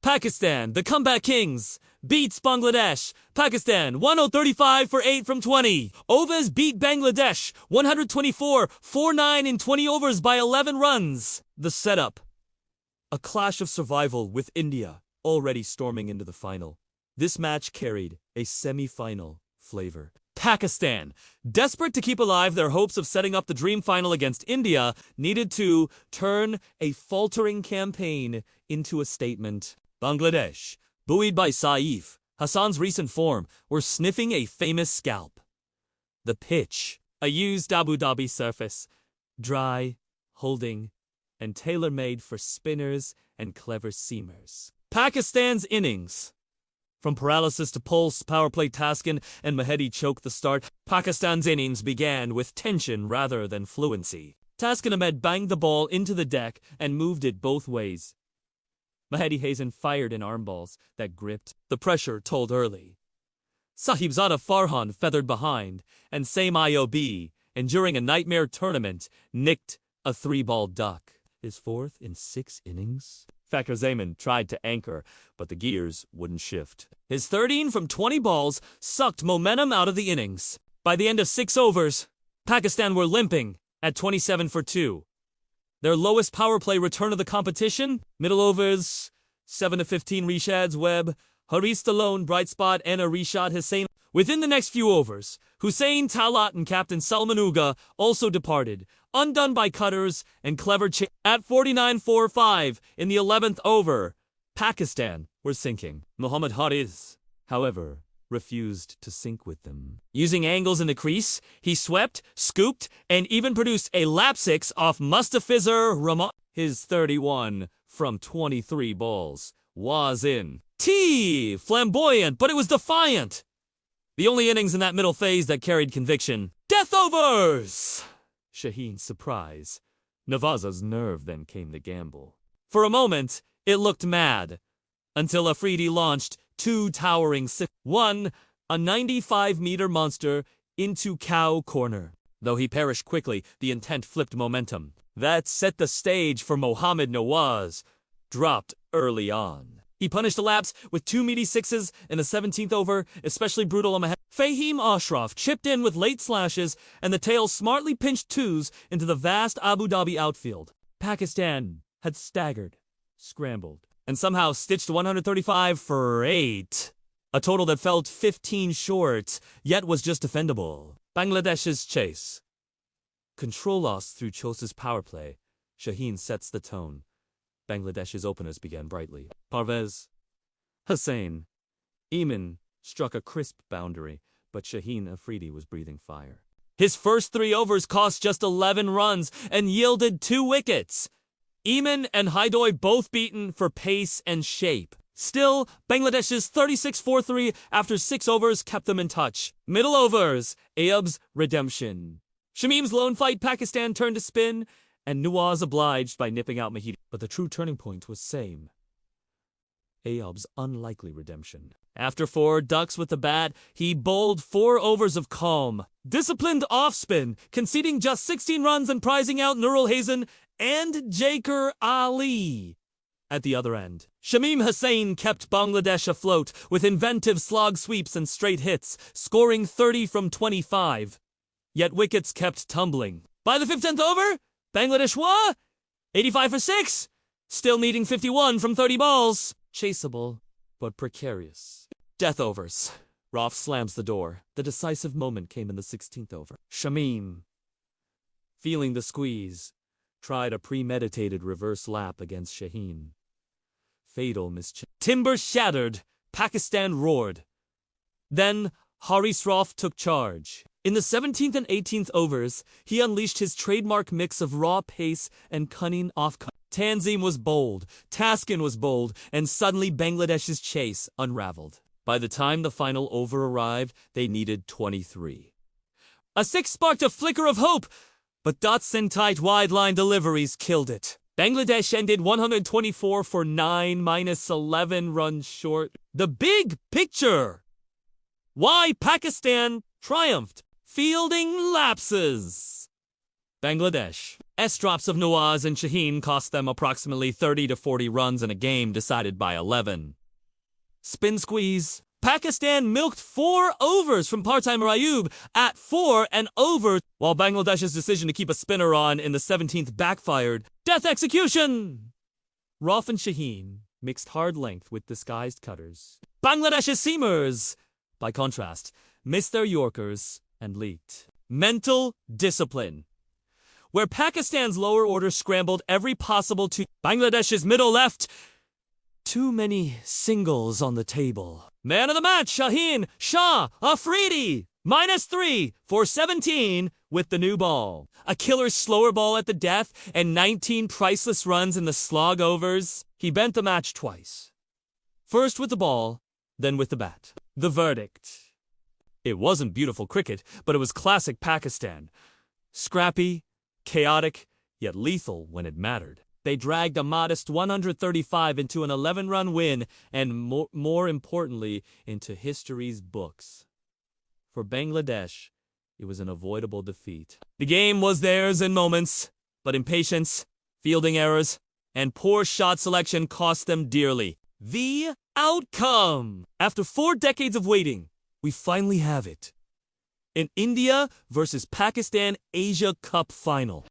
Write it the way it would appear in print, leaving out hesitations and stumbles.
Pakistan, the comeback kings, beats Bangladesh. Pakistan, 135 for 8 from 20. Overs beat Bangladesh, 124-49 in 20 overs by 11 runs. The setup. A clash of survival with India, already storming into the final. This match carried a semi-final flavor. Pakistan, desperate to keep alive their hopes of setting up the dream final against India, needed to turn a faltering campaign into a statement. Bangladesh, buoyed by Saif Hassan's recent form, were sniffing a famous scalp. The pitch, a used Abu Dhabi surface, dry, holding, and tailor-made for spinners and clever seamers. Pakistan's innings. From paralysis to pulse, power play Taskin and Mahedi choked the start. Pakistan's innings began with tension rather than fluency. Taskin Ahmed banged the ball into the deck and moved it both ways. Mahedi Hasan fired in arm balls that gripped. The pressure told early. Sahibzada Farhan feathered behind, and Same IOB, enduring a nightmare tournament, nicked a 3-ball duck. His fourth in 6 innings? Fakhr Zaman tried to anchor, but the gears wouldn't shift. His 13 from 20 balls sucked momentum out of the innings. By the end of 6 overs, Pakistan were limping at 27 for 2. Their lowest power play return of the competition, middle overs, 7-15 Rishad's Webb, Haris Stallone, bright spot, and a Rishad Hussain. Within the next few overs, Hussein Talat and Captain Salman Uga also departed, undone by cutters and clever At 49-4-5 in the 11th over, Pakistan were sinking. Muhammad Haris, however, refused to sink with them. Using angles in the crease, he swept, scooped, and even produced a lap 6 off Mustafizur Rahman. His 31 from 23 balls was in. Flamboyant, but it was defiant. The only innings in that middle phase that carried conviction. Death overs! Shaheen's surprise. Navaza's nerve, then came the gamble. For a moment, it looked mad, until Afridi launched 2 towering 1, a 95-meter monster, into cow corner. Though he perished quickly, the intent flipped momentum. That set the stage for Mohammad Nawaz, dropped early on. He punished the lapse with 2 meaty 6s in the 17th over, especially brutal on Mahedi. Fahim Ashraf chipped in with late slashes, and the tail smartly pinched 2s into the vast Abu Dhabi outfield. Pakistan had staggered, scrambled, and somehow stitched 135 for 8. A total that felt 15 short, yet was just defendable. Bangladesh's chase. Control lost through Chosa's power play. Shaheen sets the tone. Bangladesh's openers began brightly. Parvez, Hussain, Eamon struck a crisp boundary, but Shaheen Afridi was breathing fire. His first 3 overs cost just 11 runs and yielded 2 wickets. Eamon and Haidoy both beaten for pace and shape. Still, Bangladesh's 36-4-3 after 6 overs kept them in touch. Middle overs, Ayub's redemption. Shamim's lone fight Pakistan turned to spin, and Nawaz obliged by nipping out Mahedi. But the true turning point was same. Ayub's unlikely redemption. After 4 ducks with the bat, he bowled 4 overs of calm. Disciplined off-spin, conceding just 16 runs and prizing out Nurul Hasan and Jakar Ali. At the other end, Shamim Hussain kept Bangladesh afloat with inventive slog sweeps and straight hits, scoring 30 from 25. Yet wickets kept tumbling. By the 15th over, Bangladesh were 85 for 6, still needing 51 from 30 balls. Chaseable, but precarious. Death overs. Roth slams the door. The decisive moment came in the 16th over. Shamim, feeling the squeeze, tried a premeditated reverse lap against Shaheen. Fatal mischance. Timber shattered. Pakistan roared. Then Haris Roth took charge. In the 17th and 18th overs, he unleashed his trademark mix of raw pace and cunning off-cut. Tanzim was bold, Taskin was bold, and suddenly Bangladesh's chase unraveled. By the time the final over arrived, they needed 23. A 6 sparked a flicker of hope, but dots and tight wide-line deliveries killed it. Bangladesh ended 124 for 9 minus 11 runs short. The big picture! Why Pakistan triumphed. Fielding lapses. Bangladesh. S-drops of Nawaz and Shaheen cost them approximately 30 to 40 runs in a game decided by 11. Spin squeeze. Pakistan milked 4 overs from part-timer Ayub at 4 and over, while Bangladesh's decision to keep a spinner on in the 17th backfired. Death execution! Rauf and Shaheen mixed hard length with disguised cutters. Bangladesh's seamers, by contrast, missed their Yorkers and leaked. Mental discipline. Where Pakistan's lower order scrambled every possible to Bangladesh's middle left, too many singles on the table. Man of the match, Shaheen Shah Afridi, -3 for 17 with the new ball. A killer slower ball at the death and 19 priceless runs in the slog overs. He bent the match twice. First with the ball, then with the bat. The verdict. It wasn't beautiful cricket, but it was classic Pakistan. Scrappy, chaotic, yet lethal when it mattered. They dragged a modest 135 into an 11-run win and, more importantly, into history's books. For Bangladesh, it was an avoidable defeat. The game was theirs in moments, but impatience, fielding errors, and poor shot selection cost them dearly. The outcome! After 4 decades of waiting, we finally have it. An India versus Pakistan Asia Cup final.